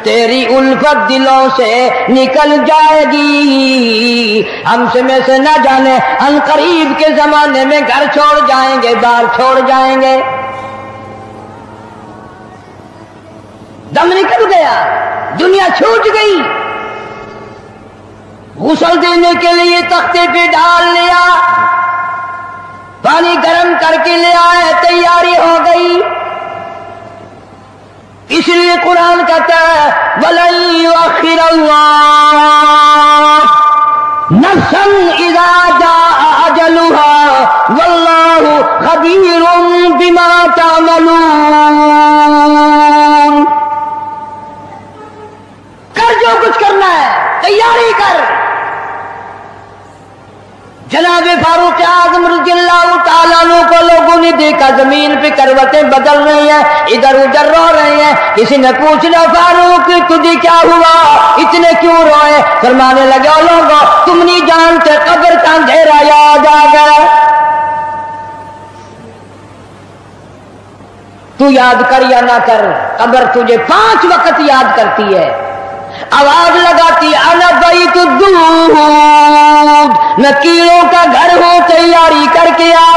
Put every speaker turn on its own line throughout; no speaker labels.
تیری الفت دلوں سے نکل جائے گی. ہم سے میں سے نہ جانے ان قریب کے زمانے میں گھر چھوڑ جائیں گے، بار چھوڑ جائیں گے. دم نکل گیا، دنیا چھوٹ گئی. غسل دینے کے لیے تختے پہ ڈال لیا، پانی گرم کر کے لے آئے، تیاری ہو گئی. اس لیے قرآن کہتا ہے وَلَن يُؤَخِّرَ اللَّهُ نَفْسًا إِذَا جَاءَ أَجَلُهَا وَاللَّهُ خَبِيرٌ بِمَا تَعْمَلُونَ. کر جو کچھ کرنا ہے، تیاری کر. جناب فاروق اعظم رضی اللہ تعالیٰ عنہ کو لوگوں نے دیکھا زمین پہ کروٹیں بدل رہی ہیں، ادھر ادھر رو رہے ہیں. کسی نے پوچھنا فاروق تجھے کیا ہوا، اتنے کیوں روئے؟ فرمانے لگے او لوگوں تم نہیں جانتے قبر کا اندھیرا یاد آ گیا. تو یاد کر یا نہ کر، قبر تجھے 5 وقت یاد کرتی ہے. آواز لگاتی انا بیت الدود، میں کیڑوں کا گھر ہوں، تیاری کر کے آ.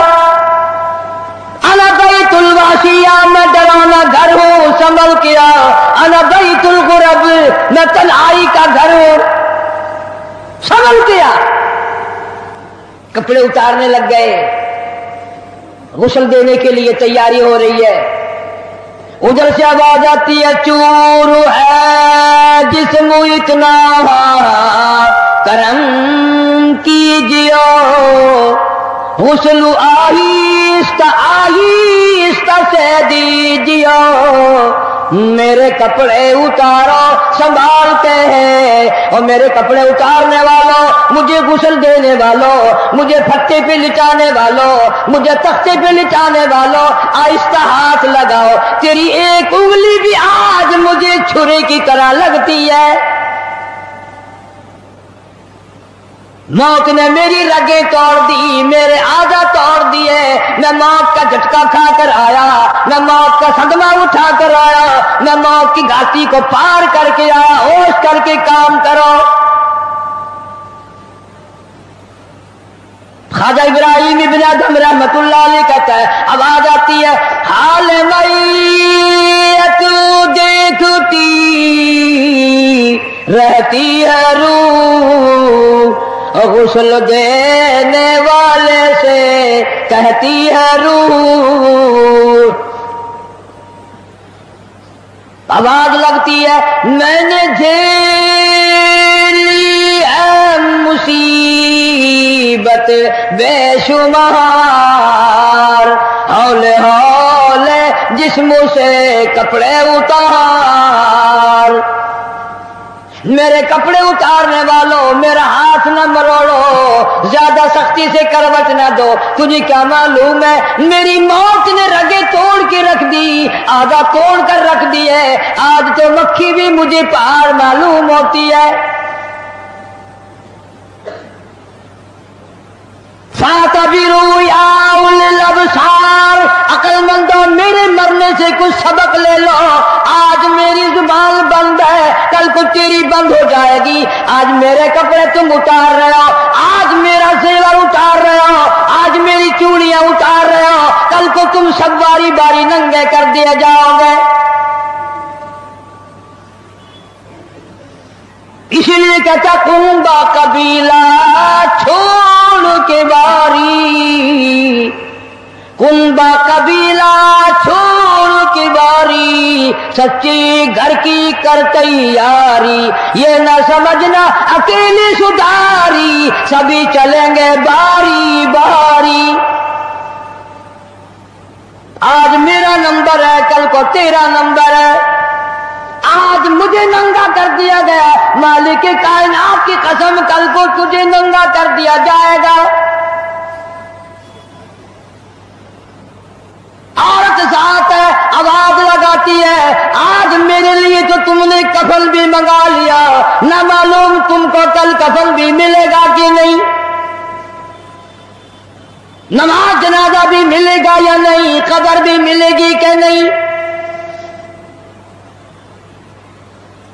انا بیت الواشیہ، میں ڈرانا گھر ہوں، سنبھل کے آ. انا بیت الغرب، میں تنہائی کا گھر ہوں، سنبھل کے آ. کپڑے اتارنے لگ گئے، غسل دینے کے لیے تیاری ہو رہی ہے. ادھر سے آواز آتی ہے چور ہے جسم اتنا کرم کیجیو، غسل آہستہ آہستہ سے دیجیو. میرے کپڑے اتارو سنبھال کے ہیں، اور میرے کپڑے اتارنے والوں، مجھے غسل دینے والوں، مجھے پھٹے پہ لٹانے والوں، مجھے تختے پہ لٹانے والوں، آہستہ ہاتھ لگاؤ. تیری ایک انگلی بھی آج مجھے چھری کی طرح لگتی ہے. موت نے میری رگیں توڑ دی، میرے اعضاء توڑ دیے. میں موت کا جھٹکا کھا کر آیا، میں موت کا صدمہ اٹھا کر آیا، میں موت کی گھاٹی کو پار کر کے آیا. ہوش کر کے کام کرو. خواجہ ابراہیم ابن ادم رحمت اللہ علیہ کہتا ہے آواز آتی ہے حال میت دیکھتی رہتی ہے روح، غسل دینے والے سے کہتی ہے روح. آواز لگتی ہے میں نے جھیلی ہے مصیبت بے شمار، ہولے ہولے جسم سے کپڑے اتار. میرے کپڑے اتارنے والوں میرا ہاتھ نہ مروڑو، زیادہ سختی سے کروٹ نہ دو. تجھے کیا معلوم ہے میری موت نے رگیں توڑ کے رکھ دی، آدھا توڑ کر رکھ دی ہے. آج تو مکھی بھی مجھے پہاڑ معلوم ہوتی ہے. فَاعْتَبِرُوا يَا أُولِي الْأَبْصَارِ، عقل مندوں میرے مرنے سے کچھ سبق لے لو. آج میری زبان بند ہے، کل کو تیری بند ہو جائے گی. آج میرے کپڑے تم اتار رہے ہو، آج میرا زیور اتار رہے ہو، آج میری چوڑیاں اتار رہے ہو، کل کو تم سب باری باری ننگے کر دیے جاؤ گے. اسی لیے کہتا کنبا قبیلہ چھوڑ کے باری، کنبا قبیلہ چھوڑ کے باری، سچی گھر کی کر تیاری. یہ نہ سمجھنا اکیلی سدھاری، سبھی چلیں گے باری باری. آج میرا نمبر ہے، کل کو تیرا نمبر ہے. آج مجھے ننگا کر دیا گیا، مالک کائنات کی قسم کل کو تجھے ننگا کر دیا جائے گا. عورت ذات ہے، آواز لگاتی ہے آج میرے لیے تو تم نے کفن بھی منگا لیا، نہ معلوم تم کو کل کفن بھی ملے گا کہ نہیں، نماز جنازہ بھی ملے گا یا نہیں، قبر بھی ملے گی کہ نہیں.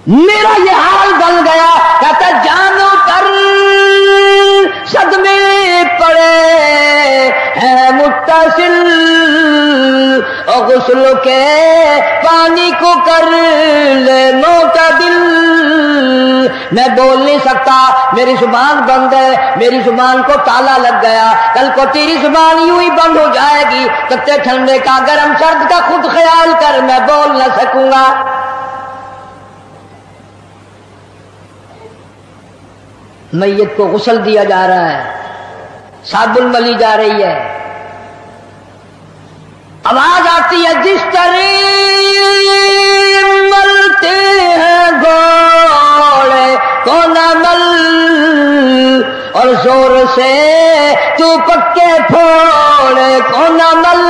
میرا یہ حال بن گیا، کہتا جانو کر صدمے پڑے ہیں متصل، اور غسل کے پانی کو کر لے معتدل۔ میں بول نہیں سکتا، میری زبان بند ہے، میری زبان کو تالا لگ گیا، کل کو تیری زبان یوں ہی بند ہو جائے گی، کتے ٹھنڈے کا گرم سرد کا خود خیال کر، میں بول نہ سکوں گا۔ میت کو غسل دیا جا رہا ہے، صابن ملی جا رہی ہے، آواز آتی ہے جس طرح ملتے ہیں گھوڑے کو نہ مل، اور زور سے تو پکے پھوڑے کو نہ مل۔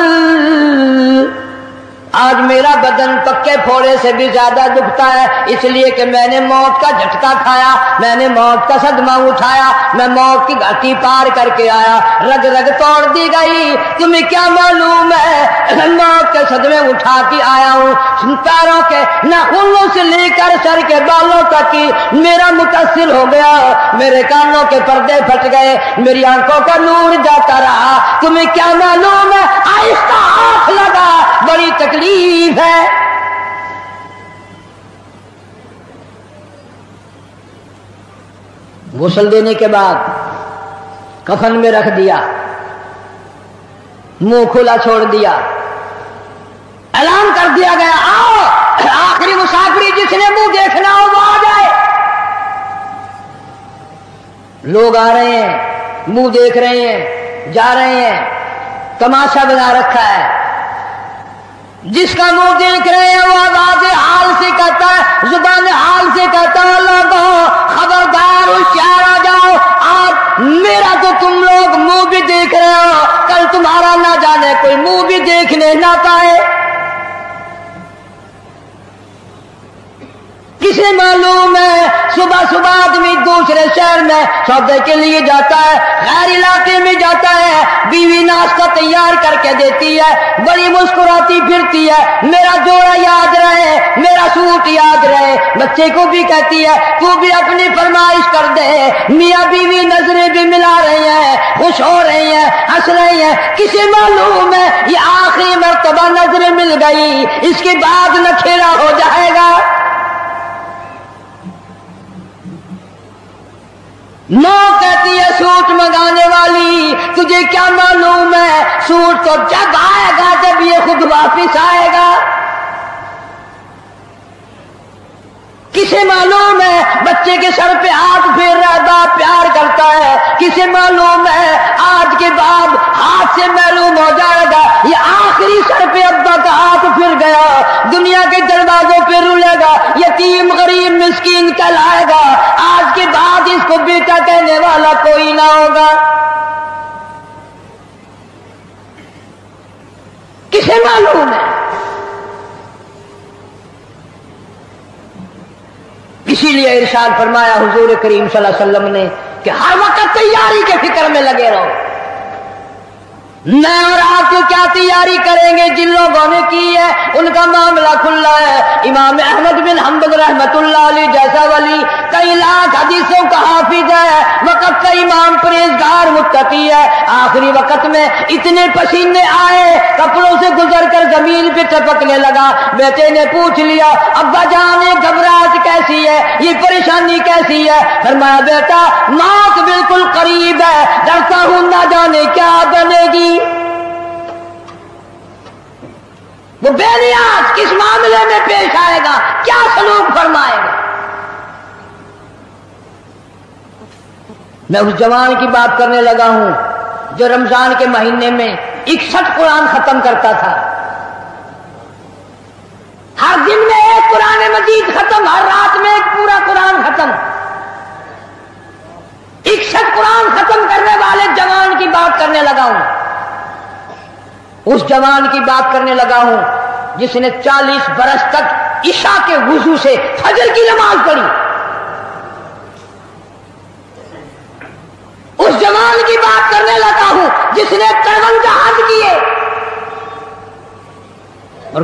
آج میرا بدن پکے پھوڑے سے بھی زیادہ دکھتا ہے، اس لیے کہ میں نے موت کا جھٹکا کھایا، میں نے موت کا صدمہ اٹھایا، میں موت کی گھاٹی پار کر کے آیا، رگ رگ توڑ دی گئی، تمہیں کیا معلوم ہے موت کے صدمے اٹھا کے آیا ہوں، پیروں کے ناخنوں سے لے کر سر کے بالوں تک کی میرا متاثر ہو گیا، میرے کانوں کے پردے پھٹ گئے، میری آنکھوں کا نور جاتا رہا، تمہیں کیا معلوم ہے آہستہ ہاتھ لگا، بڑی تکلیف ہے۔ غسل دینے کے بعد کفن میں رکھ دیا، منہ کھلا چھوڑ دیا، اعلان کر دیا گیا آؤ آخری مسافری جس نے منہ دیکھنا ہو وہ آ جائے۔ لوگ آ رہے ہیں، منہ دیکھ رہے ہیں، جا رہے ہیں، تماشا بنا رکھا ہے، جس کا منہ دیکھ رہے ہیں وہ آواز حال سے کہتا ہے، زبان حال سے کہتا ہے لوگوں خبردار ہوشیار آ جاؤ، آج میرا تو تم لوگ منہ بھی دیکھ رہے ہو، کل تمہارا نہ جانے کوئی منہ بھی دیکھنے نہ پائے۔ کسے معلوم ہے صبح صبح آدمی دوسرے شہر میں سودے کے لیے جاتا ہے، غیر علاقے میں جاتا ہے، بیوی ناشتہ تیار کر کے دیتی ہے، بڑی مسکراتی پھرتی ہے، میرا جوڑا یاد رہے، میرا سوٹ یاد رہے، بچے کو بھی کہتی ہے تو بھی اپنی فرمائش کر دے، میاں بیوی نظریں بھی ملا رہی ہیں، خوش ہو رہی ہیں، ہنس رہی ہیں، کسے معلوم ہے یہ آخری مرتبہ نظریں مل گئی، اس کے بعد نکھیرا ہو جائے گا۔ نو کہتی ہے سوٹ منگانے والی تجھے کیا معلوم ہے سوٹ تو جب آئے گا جب یہ خود واپس آئے گا۔ کسے معلوم ہے بچے کے سر پہ ہاتھ پھیر رہا باپ پیار کرتا ہے، کسے معلوم ہے آج کے بعد ہاتھ سے معلوم ہو جائے گا یہ آخری سر پہ ابا کا ہاتھ پھر گیا، دنیا کے دروازوں پہ رولے گا، یتیم غریب مسکین کہلائے گا، آج کے بعد اس کو بیٹا کہنے والا کوئی نہ ہوگا۔ کسے معلوم ہے؟ اسی لیے ارشاد فرمایا حضور کریم صلی اللہ علیہ وسلم نے کہ ہر وقت تیاری کے فکر میں لگے رہو۔ میں اور آپ کو کیا تیاری کریں گے؟ جن لوگوں نے کی ہے ان کا معاملہ کھلا ہے۔ امام احمد بن حنبل رحمۃ اللہ علیہ جیسا ولی کئی لاکھ حدیثوں کا حافظ ہے، وقت کا امام پرہیزگار متقی ہے، آخری وقت میں اتنے پسینے آئے کپڑوں سے گزر کر زمین پہ ٹپکنے لگا، بیٹے نے پوچھ لیا ابا جان یہ گھبراہٹ کیسی ہے، یہ پریشانی کیسی ہے؟ فرمایا بیٹا موت بالکل قریب ہے، ڈرتا ہوں نہ جانے کیا بنے گی۔ وہ بے نیاز کس معاملے میں پیش آئے گا، کیا سلوک فرمائے گا؟ میں اس جوان کی بات کرنے لگا ہوں جو رمضان کے مہینے میں 61 قرآن ختم کرتا تھا، ہر دن میں ایک قرآن مجید ختم، ہر رات میں ایک پورا قرآن ختم، 61 قرآن ختم کرنے والے جوان کی بات کرنے لگا ہوں، اس جوان کی بات کرنے لگا ہوں جس نے 40 برس تک عشاء کے وضو سے فجر کی نماز پڑھی، اس جوان کی بات کرنے لگا ہوں جس نے 53 حج کیے، اور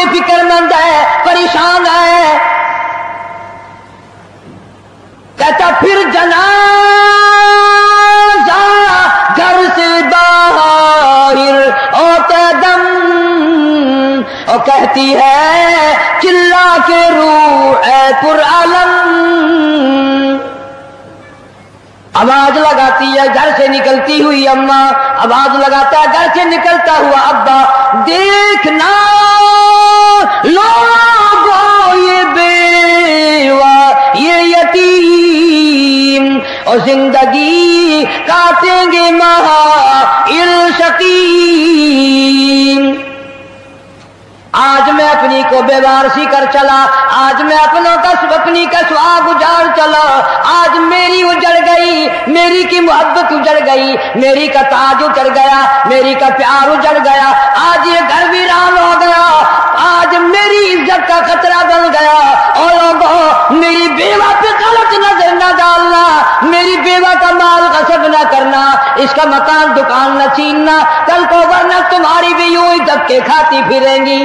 یہ فکر مند ہے، پریشان ہے. کہتا پھر جنازہ گھر سے باہر ہوتے دم، اور کہتی ہے چلا کے روح اے پرعلم. آواز لگاتی ہے گھر سے نکلتی ہوئی اماں، آواز لگاتا ہے گھر سے نکلتا ہوا ابا، دیکھنا لوگوں یہ بیوہ یہ یتیم اور زندگی کاٹیں گے مہائل شقیم. آج میں اپنی کو بے وارسی کر چلا، آج میں اپنوں کا اپنی کا سواگ اجاڑ چلا، آج میری اجڑ گئی، میری کی محبت اجڑ گئی، میری کا تاج اجڑ گیا، میری کا پیار اجڑ گیا، آج یہ گھر ویران ہو گیا، آج میری عزت کا خطرہ بن گیا. اور لوگوں میری بیوہ پہ غلط نظر نہ ڈالنا، میری بیوہ کا مال غصب نہ کرنا، اس کا مکان دکان نہ چھیننا، کل کو ورنہ تمہاری بھی یوں ہی دھکے کھاتی پھریں گی.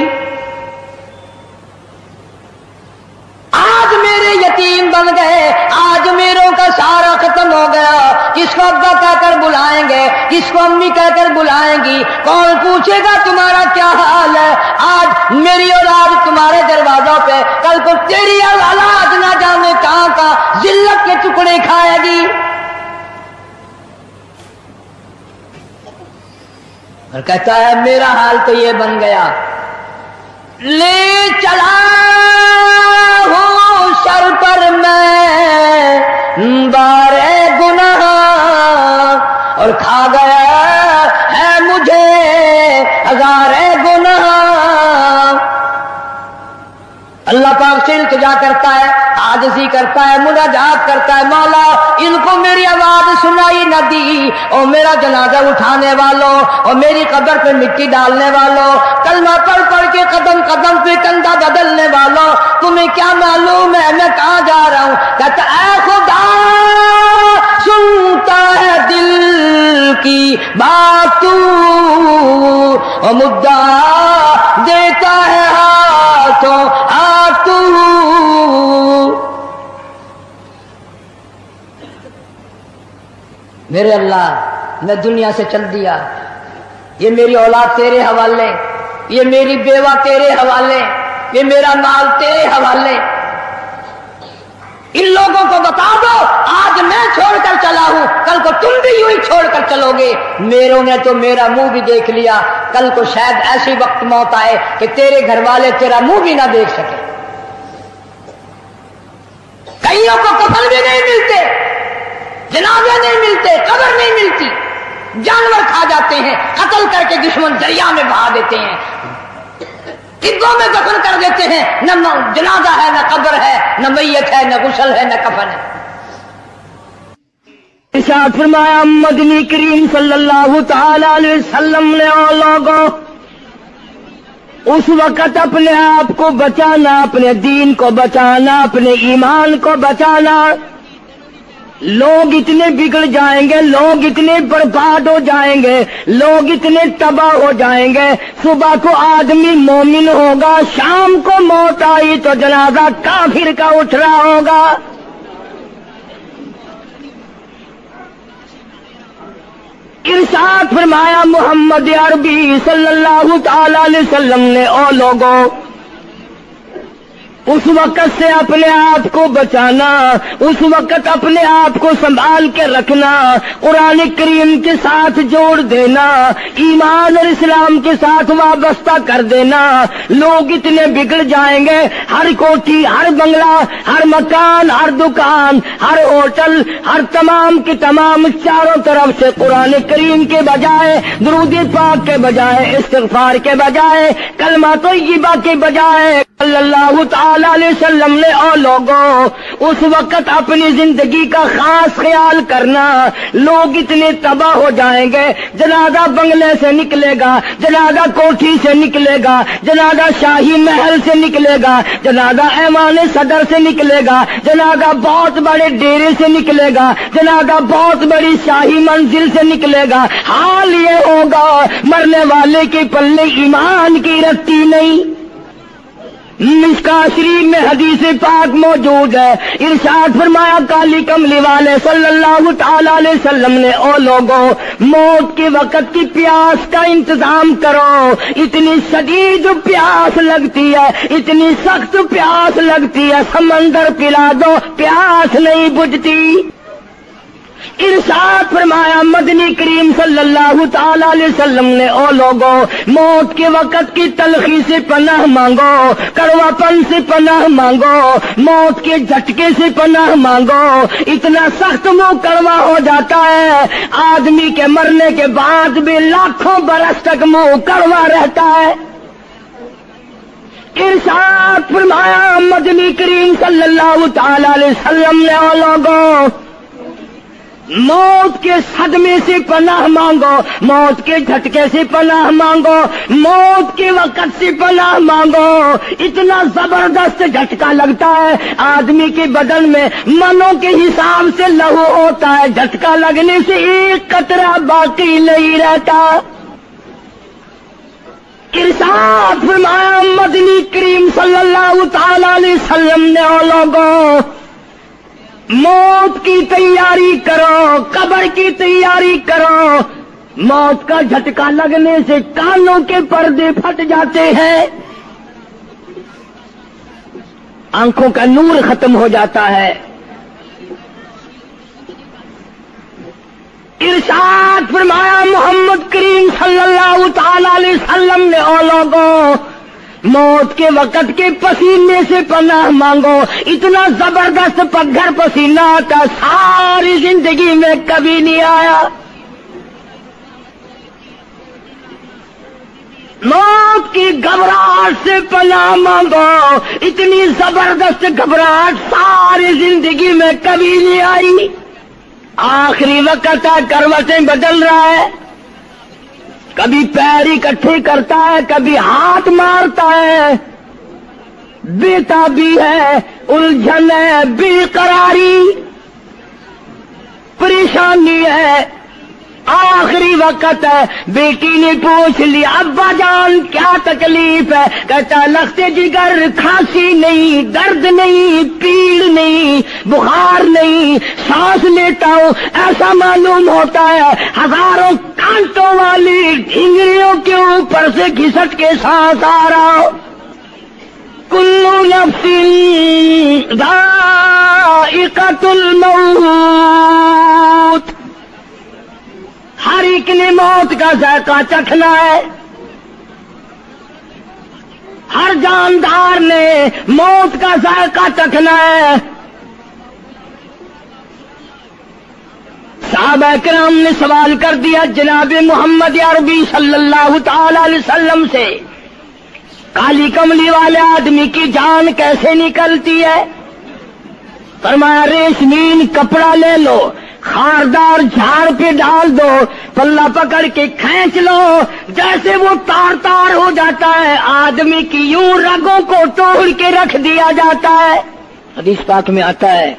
آج میرے یتیم بن گئے، آج میروں کا سارا ختم ہو گیا. کس کو ابا کہہ کر بلائیں گے، کس کو امی کہہ کر بلائیں گی، کون پوچھے گا تمہارا کیا حال ہے. آج میری اولاد تمہارے دروازوں پہ، کل کو تیری اولاد نہ جانے کہاں کا ذلت کے ٹکڑے کھائے گی. اور کہتا ہے میرا حال تو یہ بن گیا، لے چلا ہوں سر پر میں بارے گناہ، اور کھا گیا ہے مجھے ہزارے گناہ. اللہ پاک سے التجا کرتا ہے، عاجزی کرتا ہے، مناجات کرتا ہے، مولا ان کو میری آواز سنائی نہ دی، اور میرا جنازہ اٹھانے والوں اور میری قبر پہ مٹی ڈالنے والوں، کلمہ پڑھ پڑھ کے قدم قدم پہ کندھا بدلنے والوں، تمہیں کیا معلوم ہے میں کہاں جا رہا ہوں. کہتا اے خدا سنتا ہے دل کی بات تو، اور مدعا دیتا ہے ہاتھوں ہاتھ تو. میرے اللہ میں دنیا سے چل دیا، یہ میری اولاد تیرے حوالے، یہ میری بیوہ تیرے حوالے، یہ میرا مال تیرے حوالے. ان لوگوں کو بتا دو آج میں چھوڑ کر چلا ہوں، کل کو تم بھی یوں ہی چھوڑ کر چلو گے. میروں نے تو میرا منہ بھی دیکھ لیا، کل کو شاید ایسی وقت موت آئے کہ تیرے گھر والے تیرا منہ بھی نہ دیکھ سکے. کئیوں کو کفن بھی نہیں ملتے، جنازے نہیں ملتے، قبر نہیں ملتی، جانور کھا جاتے ہیں، قتل کر کے دشمن دریا میں بہا دیتے ہیں، ٹگوں میں دفن کر دیتے ہیں. نہ جنازہ ہے، نہ قبر ہے، نہ میت ہے، نہ غسل ہے، نہ کفن ہے. ارشاد فرمایا مدنی کریم صلی اللہ تعالی علیہ وسلم نے لوگوں اس وقت اپنے آپ کو بچانا، اپنے دین کو بچانا، اپنے ایمان کو بچانا. لوگ اتنے بگڑ جائیں گے، لوگ اتنے برباد ہو جائیں گے، لوگ اتنے تباہ ہو جائیں گے. صبح کو آدمی مومن ہوگا، شام کو موت آئی تو جنازہ کافر کا اٹھ رہا ہوگا. ارشاد فرمایا محمد عربی صلی اللہ تعالی علیہ وسلم نے او لوگوں اس وقت سے اپنے آپ کو بچانا، اس وقت اپنے آپ کو سنبھال کے رکھنا، قرآن کریم کے ساتھ جوڑ دینا، ایمان اور اسلام کے ساتھ وابستہ کر دینا. لوگ اتنے بگڑ جائیں گے، ہر کوٹھی، ہر بنگلہ، ہر مکان، ہر دکان، ہر ہوٹل، ہر تمام کے تمام چاروں طرف سے قرآن کریم کے بجائے، درود پاک کے بجائے، استغفار کے بجائے، کلمہ طیبہ کے بجائے صلی اللہ تعالی علیہ وسلم نے او لوگوں اس وقت اپنی زندگی کا خاص خیال کرنا. لوگ اتنے تباہ ہو جائیں گے، جنازہ بنگلے سے نکلے گا، جنازہ کوٹھی سے نکلے گا، جنازہ شاہی محل سے نکلے گا، جنازہ ایوان صدر سے نکلے گا، جنازہ بہت بڑے ڈیرے سے نکلے گا، جنازہ بہت بڑی شاہی منزل سے نکلے گا. حال یہ ہوگا مرنے والے کے پلے ایمان کی رتی نہیں. مشکا شریف میں حدیث پاک موجود ہے، ارشاد فرمایا کالی کملی والے صلی اللہ تعالی علیہ وسلم نے، او لوگوں موت کے وقت کی پیاس کا انتظام کرو، اتنی شدید پیاس لگتی ہے، اتنی سخت پیاس لگتی ہے، سمندر پلا دو پیاس نہیں بجھتی۔ ارشاد فرمایا مدنی کریم صلی اللہ تعالی علیہ وسلم نے، او لوگوں موت کے وقت کی تلخی سے پناہ مانگو، کڑوا پن سے پناہ مانگو، موت کے جھٹکے سے پناہ مانگو، اتنا سخت منہ کڑوا ہو جاتا ہے، آدمی کے مرنے کے بعد بھی لاکھوں برس تک منہ کڑوا رہتا ہے۔ ارشاد فرمایا مدنی کریم صلی اللہ تعالی علیہ وسلم نے، او لوگوں موت کے صدمے سے پناہ مانگو، موت کے جھٹکے سے پناہ مانگو، موت کے وقت سے پناہ مانگو، اتنا زبردست جھٹکا لگتا ہے، آدمی کے بدن میں منوں کے حساب سے لہو ہوتا ہے، جھٹکا لگنے سے ایک قطرہ باقی نہیں رہتا۔ ارشاد فرمایا مدنی کریم صلی اللہ تعالی علیہ وسلم نے، او لوگوں موت کی تیاری کرو، قبر کی تیاری کرو، موت کا جھٹکا لگنے سے کانوں کے پردے پھٹ جاتے ہیں، آنکھوں کا نور ختم ہو جاتا ہے۔ ارشاد فرمایا محمد کریم صلی اللہ تعالی علیہ وسلم نے، او لوگوں موت کے وقت کے پسینے سے پناہ مانگو، اتنا زبردست پگھر پسینہ آتا ساری زندگی میں کبھی نہیں آیا۔ موت کی گھبراہٹ سے پناہ مانگو، اتنی زبردست گھبراہٹ ساری زندگی میں کبھی نہیں آئی۔ آخری وقت ہے، کروٹیں بدل رہا ہے، کبھی پیر اکٹھے کرتا ہے، کبھی ہاتھ مارتا ہے، بےتابی ہے، الجھن ہے، بے قراری، پریشانی ہے، آخری وقت ہے۔ بیٹی نے پوچھ لیا ابا جان کیا تکلیف ہے؟ کہتا لخت جگر، کھانسی نہیں، درد نہیں، پیڑ نہیں، بخار نہیں، سانس لیتا ہوں ایسا معلوم ہوتا ہے ہزاروں کانٹوں والی ڈھنگریوں کے اوپر سے گھسٹ کے سانس آ رہا ہو۔ کلو نفس ذائقۃ الموت، ہر ایک نے موت کا ذائقہ چکھنا ہے، ہر جاندار نے موت کا ذائقہ چکھنا ہے۔ صحابہ کرام نے سوال کر دیا جناب محمد عربی صلی اللہ تعالی علیہ وسلم سے، کالی کملی والے آدمی کی جان کیسے نکلتی ہے؟ فرمایا ریشمین کپڑا لے لو، خاردار جھاڑ پہ ڈال دو، پلہ پکڑ کے کھینچ لو، جیسے وہ تار تار ہو جاتا ہے آدمی کی یوں رگوں کو توڑ کے رکھ دیا جاتا ہے۔ حدیث پاک میں آتا ہے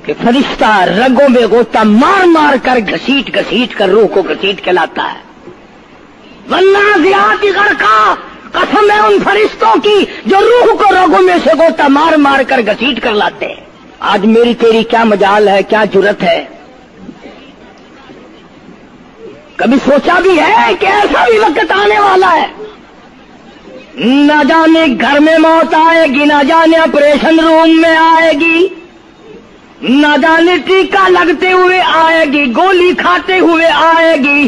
کہ فرشتہ رگوں میں غوطہ مار مار کر گھسیٹ گھسیٹ کر روح کو گھسیٹ کے لاتا ہے۔ والنازعات غرقا، قسم ہے ان فرشتوں کی جو روح کو رگوں میں سے غوطہ مار مار کر گھسیٹ کر لاتے ہیں۔ آج میری تیری کیا مجال ہے، کیا جرت ہے؟ کبھی سوچا بھی ہے کہ ایسا بھی وقت آنے والا ہے، نہ جانے گھر میں موت آئے گی، نہ جانے آپریشن روم میں آئے گی، نہ جانے ٹیکہ لگتے ہوئے آئے گی، گولی کھاتے ہوئے آئے گی،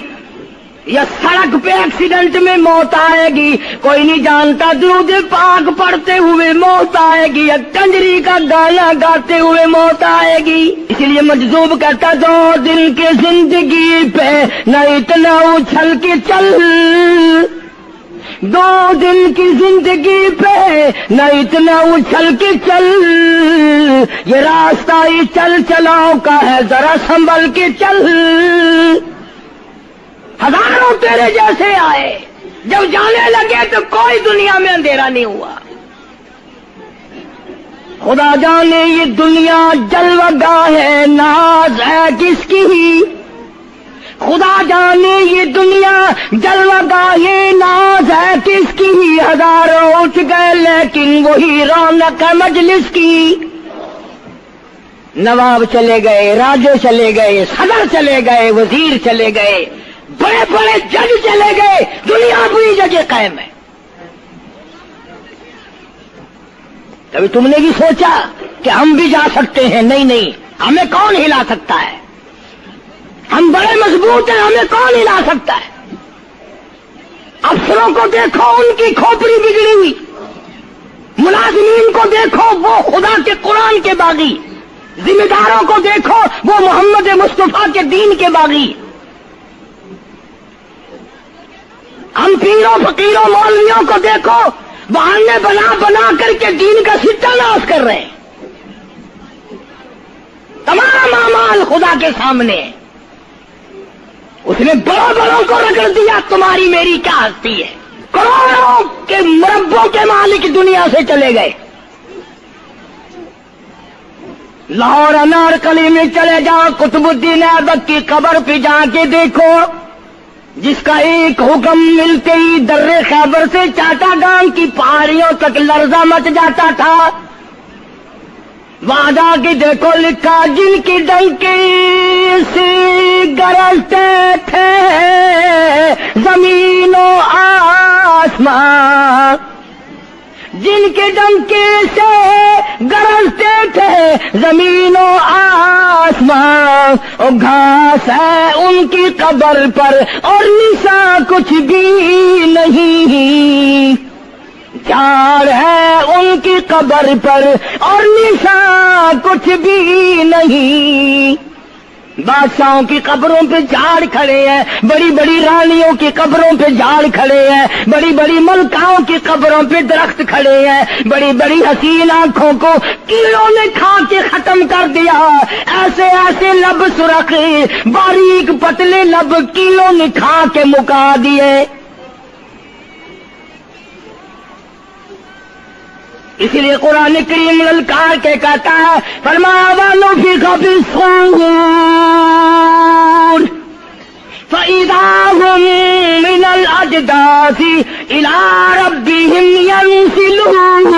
یا سڑک پہ ایکسیڈنٹ میں موت آئے گی، کوئی نہیں جانتا، درود پاک پڑھتے ہوئے موت آئے گی، یا کنجری کا گانا گاتے ہوئے موت آئے گی۔ اس لیے مجذوب کہتا 2 دن کی زندگی پہ نہ اتنا اچھل کے چل، 2 دن کی زندگی پہ نہ اتنا اچھل کے چل، یہ راستہ ہی چل چلاؤ کا ہے ذرا سنبھل کے چل۔ ہزاروں تیرے جیسے آئے، جب جانے لگے تو کوئی دنیا میں اندھیرا نہیں ہوا۔ خدا جانے یہ دنیا جلوہ گاہ ہے، ناز ہے کس کی؟ خدا جانے یہ دنیا جلوہ گاہ ہے، ناز ہے کس کی؟ ہزاروں اٹھ گئے لیکن وہی رونق ہے مجلس کی. نواب چلے گئے، راجے چلے گئے، صدر چلے گئے، وزیر چلے گئے، بڑے بڑے جج چلے گئے، دنیا اپنی جگہ قائم ہے. کبھی تم نے بھی سوچا کہ ہم بھی جا سکتے ہیں؟ نہیں نہیں، ہمیں کون ہلا سکتا ہے؟ ہم بڑے مضبوط ہیں، ہمیں کون ہلا سکتا ہے؟ افسروں کو دیکھو، ان کی کھوپڑی بگڑی ہوئی. ملازمین کو دیکھو، وہ خدا کے قرآن کے باغی. ذمہ داروں کو دیکھو، وہ محمد مصطفیٰ کے دین کے باغی. ہم پیروں فقیروں مولویوں کو دیکھو، بہانے بنا بنا کر کے دین کا ستہ ناش کر رہے ہیں. تمام اعمال خدا کے سامنے. اس نے بڑوں بڑوں کو رگڑ دیا. تمہاری میری کیا ہستی ہے؟ کروڑوں کے مربوں کے مالک دنیا سے چلے گئے. لاہور انارکلی میں چلے جاؤ، قطب الدین ایبک کی قبر پہ جا کے دیکھو، جس کا ایک حکم ملتے ہی در خیبر سے چاٹا گام کی پہاڑیوں تک لرزہ مچ جاتا تھا. وعدہ کی دیکھو لکھا، جن کی ڈنکی سے گرجتے تھے زمین و آسمان، جن کے ڈنکی سے گرجتے تھے زمین و آسمان، اور گھاس ہے ان کی قبر پر اور نشان کچھ بھی نہیں. جھاڑ ہے ان کی قبر پر اور نشان کچھ بھی نہیں. بادشاہوں کی قبروں پہ جھاڑ کھڑے ہیں، بڑی بڑی رانیوں کی قبروں پہ جھاڑ کھڑے ہیں، بڑی بڑی ملکاؤں کی قبروں پہ درخت کھڑے ہیں. بڑی بڑی حسین آنکھوں کو کیڑوں نے کھا کے ختم کر دیا. ایسے ایسے لب سرخ، باریک پتلے لب کیڑوں نے کھا کے مکا دیے. اسی لیے قرآن کریم للکار کے کہتا ہے، فرمایا وَنُفِخَ فِي الصُّورِ فَإِذَا هُم مِّنَ الْأَجْدَاثِ إِلَىٰ رَبِّهِمْ يَنسِلُونَ.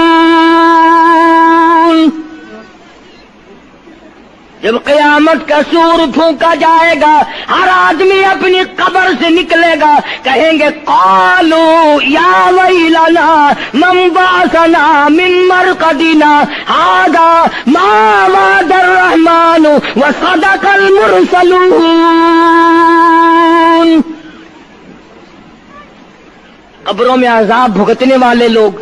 جب قیامت کا سور پھونکا جائے گا، ہر آدمی اپنی قبر سے نکلے گا، کہیں گے قالوا یا ویلنا من بعثنا من مرقدنا هذا ما وعد الرحمن وصدق المرسلون. قبروں میں عذاب بھگتنے والے لوگ،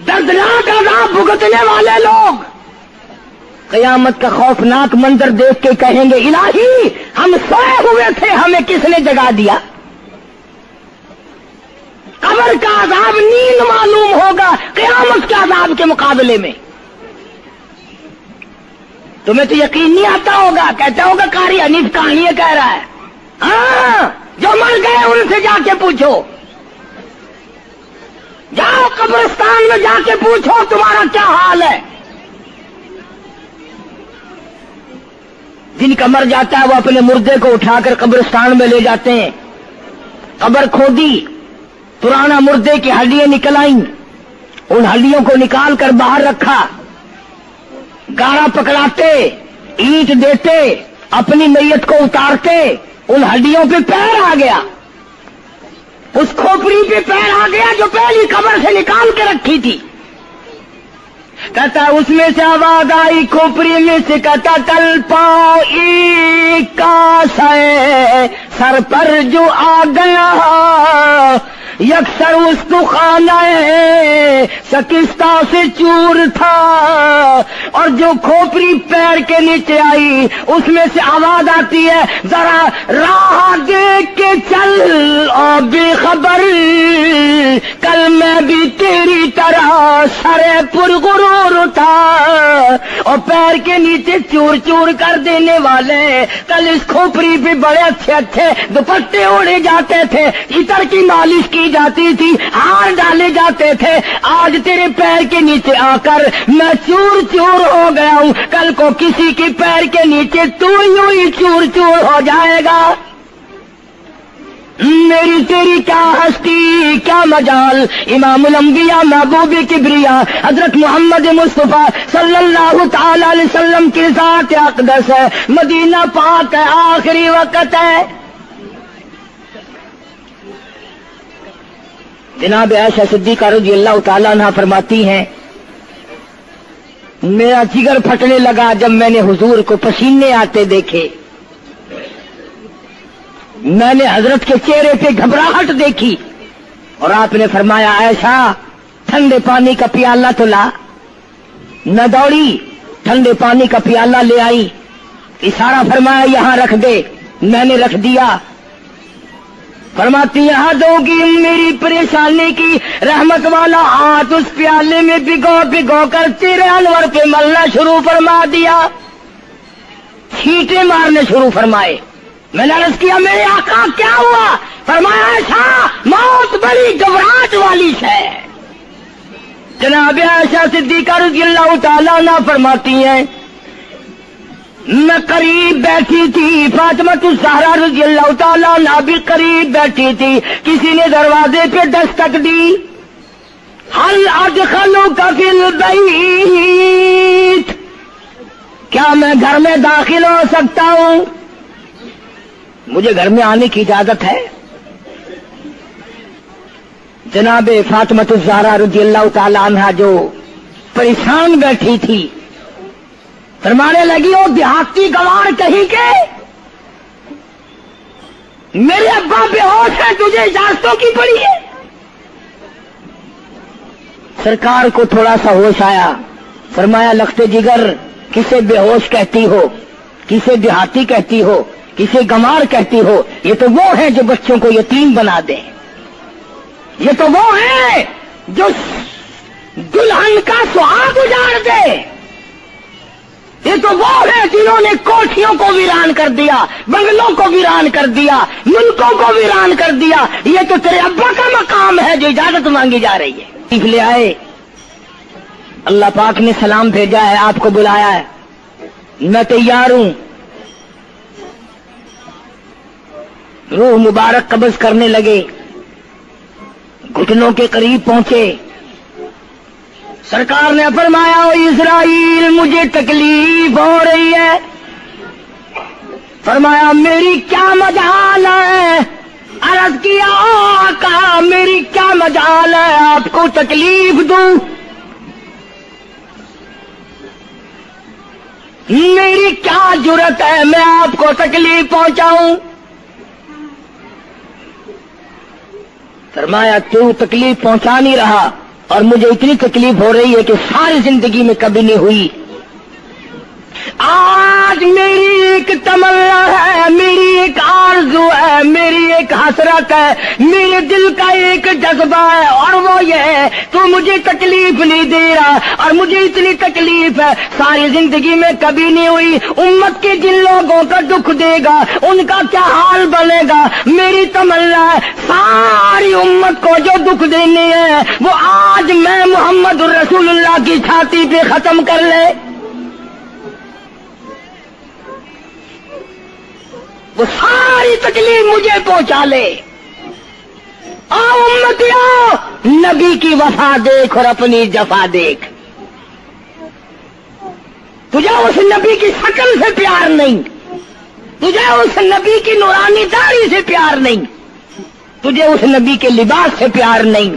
دردناک عذاب بھگتنے والے لوگ قیامت کا خوفناک منظر دیکھ کے کہیں گے الہی ہم سوئے ہوئے تھے، ہمیں کس نے جگا دیا؟ قبر کا عذاب نیند معلوم ہوگا قیامت کے عذاب کے مقابلے میں. تمہیں تو یقین نہیں آتا ہوگا، کہتا ہوگا قاری حنیف کہانیاں کہہ رہا ہے. ہاں، جو مر گئے ان سے جا کے پوچھو، جاؤ قبرستان میں جا کے پوچھو تمہارا کیا حال ہے. جن کا مر جاتا ہے وہ اپنے مردے کو اٹھا کر قبرستان میں لے جاتے ہیں. قبر کھودی، پرانا مردے کی ہڈیاں نکل آئیں، ان ہڈیوں کو نکال کر باہر رکھا، گارا پکڑاتے، اینٹ دیتے، اپنی میت کو اتارتے، ان ہڈیوں پہ پیر آ گیا، اس کھوپڑی پہ پیر آ گیا جو پہلی قبر سے نکال کے رکھی تھی. کہتا اس میں سے آواز آئی کھوپڑی میں سے، کہتا کل پاؤں ایک کا سر پر جو آ گیا، یکسر اس کو خانہ شکستہ سے چور تھا. اور جو کھوپڑی پیر کے نیچے آئی اس میں سے آواز آتی ہے ذرا راہ دیکھ کے چل اور بے خبر، کل میں بھی تیری طرح سرے پرغرور تھا. اور پیر کے نیچے چور چور کر دینے والے، کل اس کھوپڑی پہ بڑے اچھے اچھے دوپٹے اوڑے جاتے تھے، عطر کی مالش کی جاتی تھی، ہار ڈالے جاتے تھے، آج تیرے پیر کے نیچے آ کر میں چور چور ہو گیا ہوں، کل کو کسی کی پیر کے نیچے تو یوں ہی چور چور ہو جائے گا. میری تیری کیا ہستی کیا مجال، امام الانبیاء محبوب کبریا حضرت محمد مصطفیٰ صلی اللہ تعالی علیہ وسلم کی ذات اقدس ہے، مدینہ پاک ہے، آخری وقت ہے۔ جناب عائشہ صدیقہ رضی اللہ تعالیٰ عنہ فرماتی ہیں میرا جگر پھٹنے لگا جب میں نے حضور کو پسینے آتے دیکھے، میں نے حضرت کے چہرے پہ گھبراہٹ دیکھی، اور آپ نے فرمایا عائشہ ٹھنڈے پانی کا پیالہ تو لا، نہ دوڑی ٹھنڈے پانی کا پیالہ لے آئی، اشارہ فرمایا یہاں رکھ دے، میں نے رکھ دیا۔ فرماتی یہاں دو گی میری پریشانی کی رحمت والا ہاتھ اس پیالے میں بھگو بھگو کر تیرے انور پہ ملنا شروع فرما دیا، چھینٹے مارنے شروع فرمائے۔ میں نے عرض کیا میرے آقا کیا ہوا؟ فرمایا ایسا موت بڑی گھبراہٹ والی ہے۔ جناب عائشہ صدیقہ رضی اللہ تعالیٰ عنہ فرماتی ہیں میں قریب بیٹھی تھی، فاطمہ الزہرا رضی اللہ تعالیٰ عنہ بھی قریب بیٹھی تھی، کسی نے دروازے پہ دستک دی، حل ادخلوک فی البیت، کیا میں گھر میں داخل ہو سکتا ہوں؟ مجھے گھر میں آنے کی اجازت ہے؟ جناب فاطمہ الزہرا رضی اللہ تعالی عنہا جو پریشان بیٹھی تھی فرمانے لگی وہ دیہاتی گوار کہیں کے میرے ابا بے ہوش ہے، تجھے اجازتوں کی پڑی ہے؟ سرکار کو تھوڑا سا ہوش آیا، فرمایا لختے جگر کسے بے ہوش کہتی ہو، کسے دیہاتی کہتی ہو، کسے گمار کہتی ہو؟ یہ تو وہ ہیں جو بچوں کو یتیم بنا دیں، یہ تو وہ ہیں جو دلہن کا سہاگ اجاڑ دے، یہ تو وہ ہیں جنہوں نے کوٹھیوں کو ویران کر دیا، بنگلوں کو ویران کر دیا، ملکوں کو ویران کر دیا۔ یہ تو تیرے ابا کا مقام ہے جو اجازت مانگی جا رہی ہے۔ لے آئے، اللہ پاک نے سلام بھیجا ہے، آپ کو بلایا ہے، میں تیار ہوں۔ روح مبارک قبض کرنے لگے، گھٹنوں کے قریب پہنچے، سرکار نے فرمایا او اسرائیل مجھے تکلیف ہو رہی ہے۔ فرمایا میری کیا مجال ہے؟ عرض کیا آقا میری کیا مجال ہے آپ کو تکلیف دوں؟ میری کیا جرت ہے میں آپ کو تکلیف پہنچاؤں؟ فرمایا تو تکلیف پہنچا نہیں رہا اور مجھے اتنی تکلیف ہو رہی ہے کہ ساری زندگی میں کبھی نہیں ہوئی۔ آج میری ایک تمنا ہے، میری ایک آرزو ہے، میری ایک حسرت ہے، میرے دل کا ایک جذبہ ہے، اور وہ یہ ہے تو مجھے تکلیف نہیں دے رہا، اور مجھے اتنی تکلیف ہے ساری زندگی میں کبھی نہیں ہوئی۔ امت کے جن لوگوں کا دکھ دے گا ان کا کیا حال بنے گا؟ میری تمنا ہے ساری امت کو جو دکھ دینے ہے وہ آج میں محمد رسول اللہ کی چھاتی پہ ختم کر لے، وہ ساری تکلیف مجھے پہنچا لے۔ آؤ امتیوں، نبی کی وفا دیکھ اور اپنی جفا دیکھ۔ تجھے اس نبی کی شکل سے پیار نہیں، تجھے اس نبی کی نورانی داڑھی سے پیار نہیں، تجھے اس نبی کے لباس سے پیار نہیں۔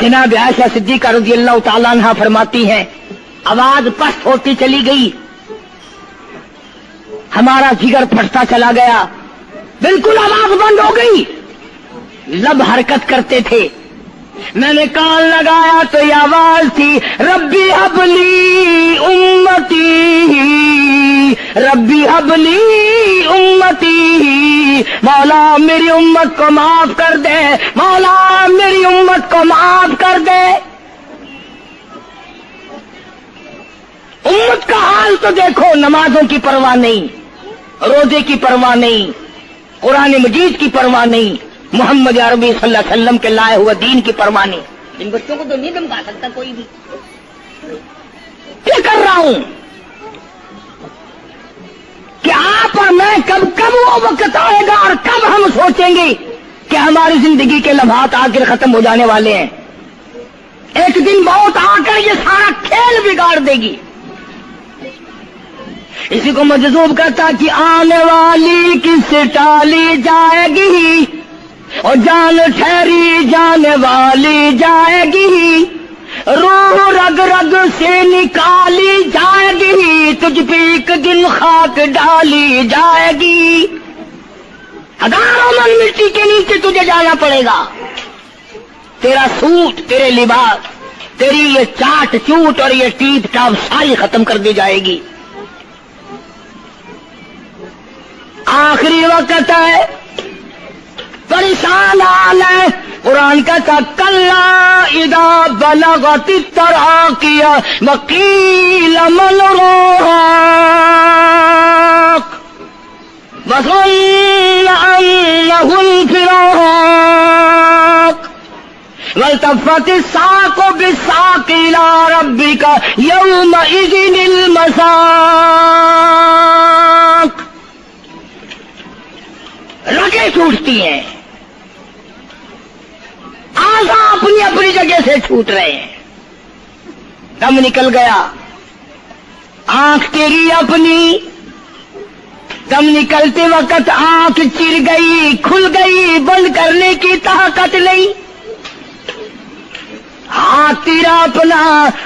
جناب عائشہ صدیقہ رضی اللہ تعالیٰ عنہ فرماتی ہیں آواز پست ہوتی چلی گئی، ہمارا جگر پھٹتا چلا گیا، بالکل آواز بند ہو گئی، لب حرکت کرتے تھے۔ میں نے کان لگایا تو یہ آواز تھی ربی حبلی امتی، ربی حبلی امتی، مولا میری امت کو معاف کر دے، مولا میری امت کو معاف کر دے۔ امت کا حال تو دیکھو، نمازوں کی پرواہ نہیں، روزے کی پرواہ نہیں، قرآن مجید کی پرواہ نہیں، محمد عربی صلی اللہ علیہ وسلم کے لائے ہوئے دین کی پرواہ نہیں۔ ان بچوں کو تو نہیں دمکا سکتا کوئی بھی۔ کیا کر رہا ہوں؟ کہ آپ اور میں کب وہ وقت آئے گا اور کب ہم سوچیں گے کہ ہماری زندگی کے لمحات آخر ختم ہو جانے والے ہیں. ایک دن موت آ کر یہ سارا کھیل بگاڑ دے گی. اسی کو مجذوب کرتا کہ آنے والی کس ٹالی جائے گی اور جان ٹھہری جانے والی جائے گی, روح رگ رگ سے نکالی جائے گی, تجھ پہ ایک دن خاک ڈالی جائے گی. ہزاروں من مٹی کے نیچے تجھے جانا پڑے گا. تیرا سوٹ, تیرے لباس, تیری یہ چاٹ چوٹ اور یہ ٹیپ ٹاپ ساری ختم کر دی جائے گی. آخری وقت ہے, پریشان حال ہے. قرآن کہتا کلا اذا بلغت التراقی وقیل من راق وظن انه الفراق والتفت الساق بالساق الى ربك يومئذ المساق. رگیں چھوٹتی ہیں, آزا اپنی اپنی جگہ سے چھوٹ رہے ہیں. دم نکل گیا, آنکھ تیری اپنی, دم نکلتے وقت آنکھ چر گئی, کھل گئی, بند کرنے کی طاقت نہیں. ہاتھ تیرا اپنا,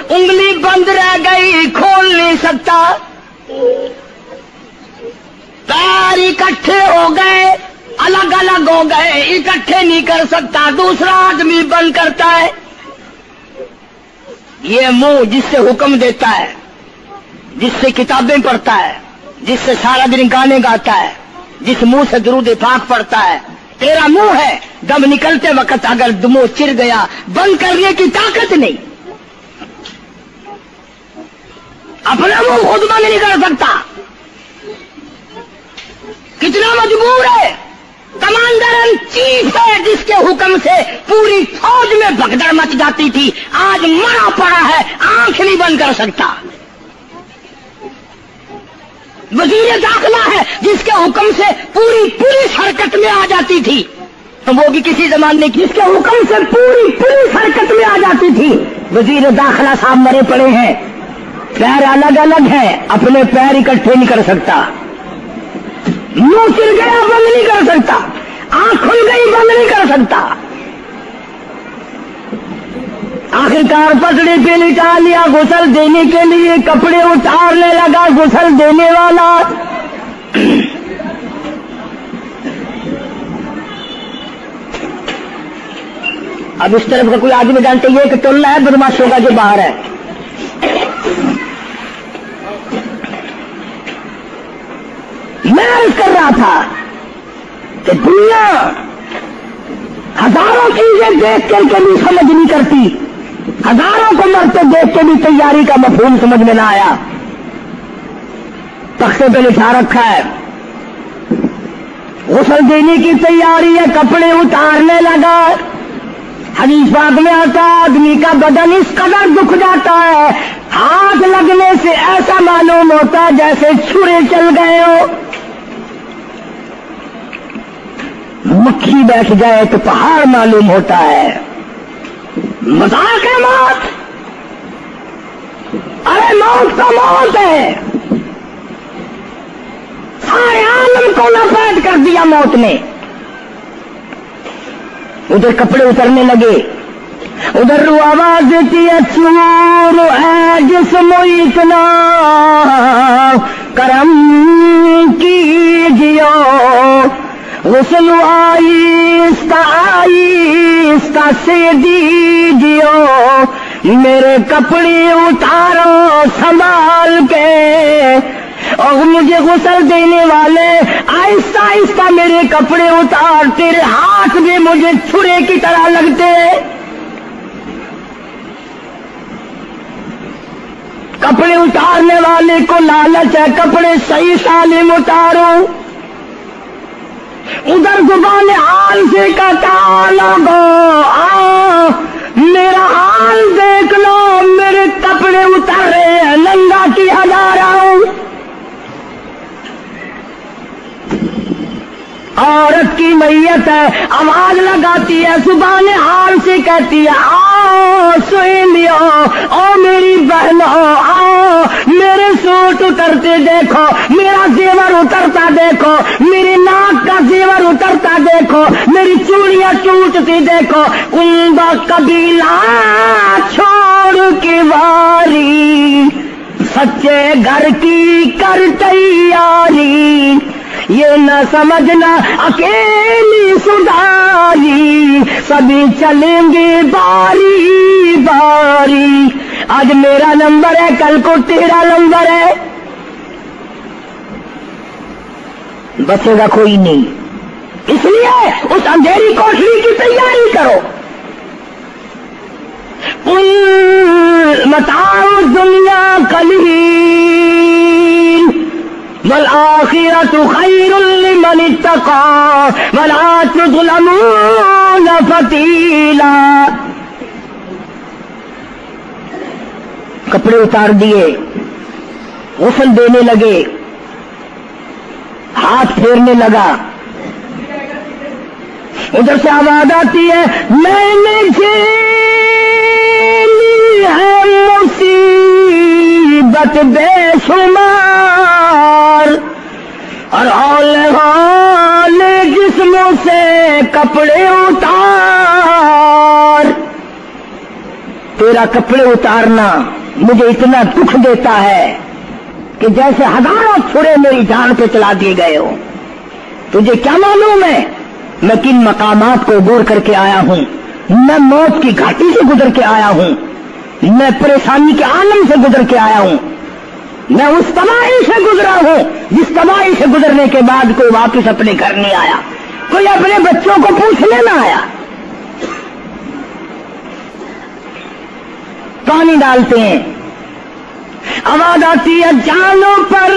انگلی بند رہ گئی, کھول نہیں سکتا. پیر اکٹھے ہو گئے, الگ الگ ہو گئے, اکٹھے نہیں کر سکتا. دوسرا آدمی بند کرتا ہے. یہ منہ جس سے حکم دیتا ہے, جس سے کتابیں پڑھتا ہے, جس سے سارا دن گانے گاتا ہے, جس منہ سے درود پاک پڑھتا ہے, تیرا منہ ہے. دم نکلتے وقت اگر منہ چر گیا, بند کرنے کی طاقت نہیں. اپنا منہ خود بند نہیں کر سکتا. کتنا مجبور ہے. کمانڈر ان چیف ہے جس کے حکم سے پوری فوج میں بھگدڑ مچ جاتی تھی, آج مرا پڑا ہے, آنکھ نہیں بند کر سکتا. وزیر داخلہ ہے جس کے حکم سے پوری پولیس حرکت میں آ جاتی تھی, وہ بھی کسی زمانے کی, جس کے حکم سے پوری پولیس حرکت میں آ جاتی تھی. وزیر داخلہ صاحب مرے پڑے ہیں, پیر الگ الگ ہیں, اپنے پیر اکٹھے نہیں کر سکتا. منہ چل گیا, بند نہیں کر سکتا. آنکھ کھل گئی, بند نہیں کر سکتا. آخرکار پسڑی پہ لٹا لیا, غسل دینے کے لیے کپڑے اتارنے لگا غسل دینے والا. اب اس طرف کا کوئی آدمی جانتے یہ کہ ٹولنا ہے بدماشوں کا جو باہر ہے. میں عرض کر رہا تھا کہ دنیا ہزاروں چیزیں دیکھ کر کے بھی سمجھ نہیں کرتی, ہزاروں کو مرتے دیکھ کے بھی تیاری کا مفہوم سمجھ میں نہ آیا. تختے پہ لکھا رکھا ہے غسل دینے کی تیاری ہے, کپڑے اتارنے لگا. حدیث پاک میں آتا آدمی کا بدن اس قدر دکھ جاتا ہے, ہاتھ لگنے سے ایسا معلوم ہوتا ہے جیسے چھرے چل گئے ہو. مکھی بیٹھ جائے تو پہاڑ معلوم ہوتا ہے. مذاق ہے موت. ارے موت تو موت ہے. سارے عالم کو لپیٹ کر دیا موت نے. ادھر کپڑے اترنے لگے, ادھر رو آواز دیتی ہے چور ہے جسم اتنا کرم کیجیو, غسل آہستہ آہستہ سے دیجیو, میرے کپڑے اتارو سنبھال کے, اور مجھے غسل دینے والے آہستہ آہستہ میرے کپڑے اتار, تیرے ہاتھ بھی مجھے چھرے کی طرح لگتے. کپڑے اتارنے والے کو لالچ ہے کپڑے صحیح سالم اتارو. ادھر زبان حال سے کہتا لوگو میرا حال دیکھ لو, میرے کپڑے اتار رہے ہیں, ننگا کیا جا رہا ہوں. عورت کی میت ہے، آواز لگاتی ہے، زبان حال سے کہتی ہے آؤ سہیلیو، او میری بہنوں آؤ، میرے سوٹ اترتے دیکھو، میرا زیور اترتا دیکھو، میری ناک کا زیور اترتا دیکھو، میری چوڑیاں ٹوٹتی دیکھو، کنبا قبیلہ چھوڑ کے واری، سچے گھر کی کر تیاری، یہ نہ سمجھنا اکیلی سدھاری، سبھی چلیں گے باری باری، آج میرا نمبر ہے کل کو تیرا نمبر ہے، بچے گا کوئی نہیں، اس لیے اس اندھیری کوٹری کی تیاری کرو۔ متاع الدنیا قلیل والآخرۃ خیر لمن اتقى ولا تظلمون فتیلا۔ کپڑے اتار دیے، غسل دینے لگے، ہاتھ پھیرنے لگا، ادھر سے آواز آتی ہے میں نے جھیلی ہے مصیبت بے شمار، اور ہول جسموں سے کپڑے اتار، تیرا کپڑے اتارنا مجھے اتنا دکھ دیتا ہے کہ جیسے ہزاروں چھڑے میری جان پہ چلا دیے گئے ہو۔ تجھے کیا معلوم ہے میں کن مقامات کو عبور کر کے آیا ہوں، میں موت کی گھاٹی سے گزر کے آیا ہوں، میں پریشانی کے عالم سے گزر کے آیا ہوں، میں اس تباہی سے گزرا ہوں جس تباہی سے گزرنے کے بعد کوئی واپس اپنے گھر نہیں آیا، کوئی اپنے بچوں کو پوچھنے نہ آیا۔ پانی ڈالتے ہیں، آواز آتی ہے جانوں پر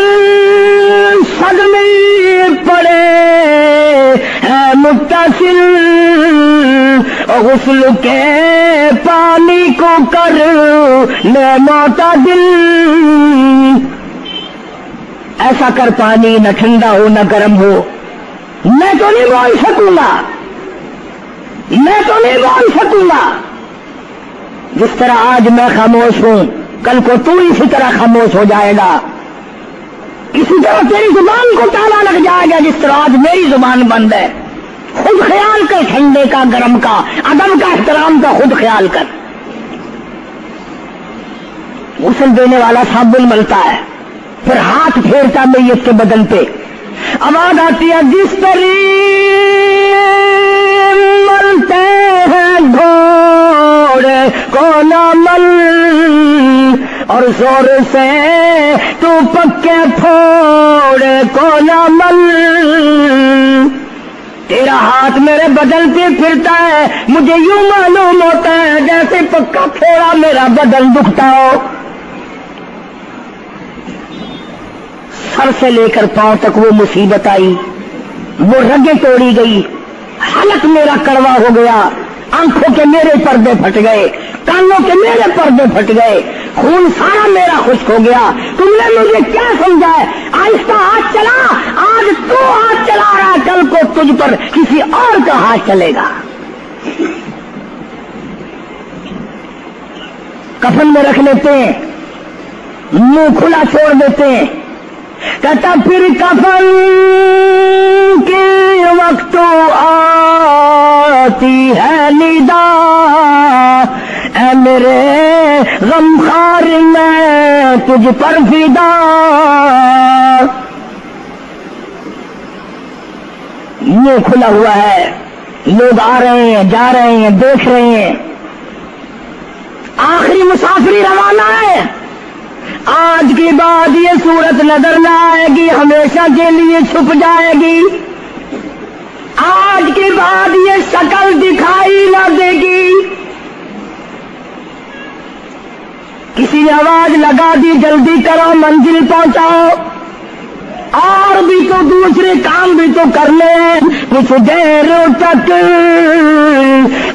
صدمے پڑے ہے متصل، غسل کے پانی کو کر لے معتدل، ایسا کر پانی نہ ٹھنڈا ہو نہ گرم ہو، میں تو نہیں بول سکوں گا، میں تو نہیں بول سکوں گا، جس طرح آج میں خاموش ہوں کل کو تو اسی طرح خاموش ہو جائے گا، اسی طرح تیری زبان کو تالا لگ جائے گا جس طرح آج میری زبان بند ہے۔ خود خیال کر، ٹھنڈے کا گرم کا ادب کا احترام کا خود خیال کر۔ غسل دینے والا صابن ملتا ہے، پھر ہاتھ پھیرتا میت کے بدن پہ، آواز آتی ہے جس طرح ملتے ہیں گھوڑے کو نہ مل، اور زور سے تو پکے پھوڑے کو نہ مل، تیرا ہاتھ میرے بدن پہ پھرتا ہے، مجھے یوں معلوم ہوتا ہے جیسے پکا پھوڑا میرا بدن دکھتا ہو، سر سے لے کر پاؤں تک وہ مصیبت آئی، وہ رگیں توڑی گئی، حلق میرا کڑوا ہو گیا، آنکھوں کے میرے پردے پھٹ گئے، کانوں کے میرے پردے پھٹ گئے، خون سارا میرا خشک ہو گیا، تم نے مجھے کیا سمجھا ہے؟ آہستہ ہاتھ چلا، آج تو ہاتھ چلا رہا، کل کو تجھ پر کسی اور کا ہاتھ چلے گا۔ کفن میں رکھ لیتے ہیں، منہ کھلا چھوڑ دیتے ہیں، کہتا پھر کفن کے وقت آتی ہے ندا، اے میرے غمخوار میں تجھ پر فدا، یہ کھلا ہوا ہے، لوگ آ رہے ہیں جا رہے ہیں دیکھ رہے ہیں، آخری مسافری روانہ ہے، آج کے بعد یہ صورت نظر نہ آئے گی، ہمیشہ کے لیے چھپ جائے گی، آج کے بعد یہ شکل دکھائی نہ دے گی۔ کسی نے آواز لگا دی جلدی کرو منزل پہنچاؤ، اور بھی تو دوسرے کام بھی تو کر لیں، کچھ دیر تک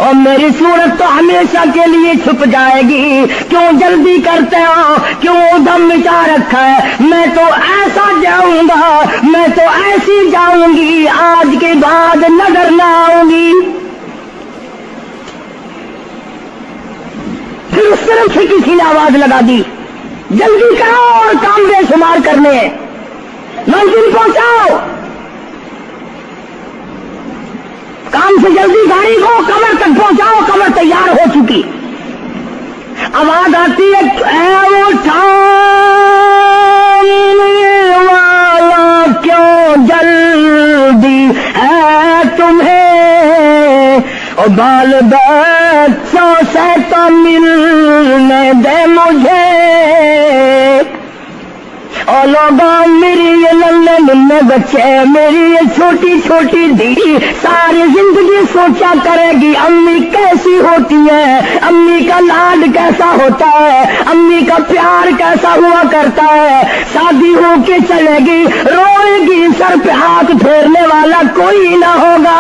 اور میری صورت تو ہمیشہ کے لیے چھپ جائے گی. کیوں جلدی کرتے ہو, کیوں ادھم مچا رکھا ہے؟ میں تو ایسا جاؤں گا, میں تو ایسی جاؤں گی, آج کے بعد نظر نہ آؤں گی. پھر اس طرف سے کسی نے آواز لگا دی, جلدی کرو اور کام بے شمار کرنے ہیں, منزل پہنچاؤ. کام سے جلدی گاڑی کو کمر تک پہنچاؤ, کمر تیار ہو چکی. آواز آتی ہے, اے اٹھانے والا کیوں جلدی ہے تمہیں, اور بال بچوں سے تو ملنے دے مجھے. اور لوگوں میری یہ للے للے بچے, میری یہ چھوٹی چھوٹی دھی ساری زندگی سوچا کرے گی امی کیسی ہوتی ہے, امی کا لاڈ کیسا ہوتا ہے, امی کا پیار کیسا ہوا کرتا ہے. شادی ہو کے چلے گی, روئے گی, سر پہ ہاتھ پھیرنے والا کوئی نہ ہوگا.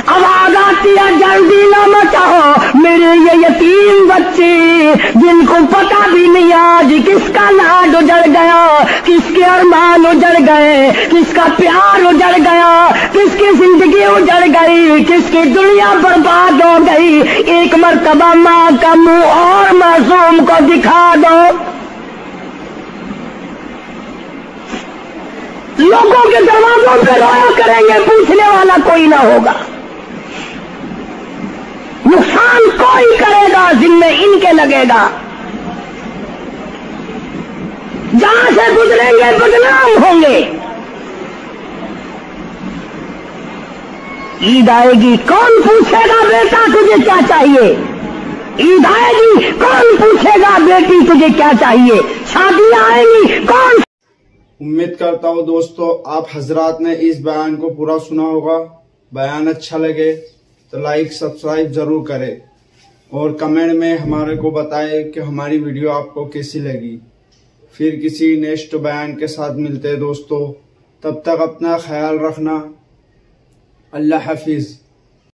آواز آتی ہے, جلدی نہ مچاؤ, میرے یہ یتیم بچے جن کو پتا بھی نہیں آج کس کا لاڈ اجڑ گیا, کس کے ارمان اجڑ گئے, کس کا پیار اجڑ گیا, کس کی زندگی اجڑ گئی, کس کی دنیا برباد ہو گئی. ایک مرتبہ ماں کا منہ اور معصوم کو دکھا دو. لوگوں کے دروازوں پہ رویا کریں گے, پوچھنے والا کوئی نہ ہوگا. نقصان کوئی کرے گا, ذمہ ان کے لگے گا. جہاں سے گزریں گے بدنام ہوں گے. عید آئے گی, کون پوچھے گا بیٹا تجھے کیا چاہیے؟ عید آئے گی, کون پوچھے گا بیٹی تجھے کیا چاہیے؟ شادیاں آئیں گی, کون.
امید کرتا ہوں دوستو آپ حضرات نے اس بیان کو پورا سنا ہوگا. بیان اچھا لگے تو لائک سبسکرائب ضرور کرے, اور کمنٹ میں ہمارے کو بتائے کہ ہماری ویڈیو آپ کو کیسی لگی. پھر کسی نیکسٹ بیان کے ساتھ ملتے دوستو, تب تک اپنا خیال رکھنا. اللہ حافظ.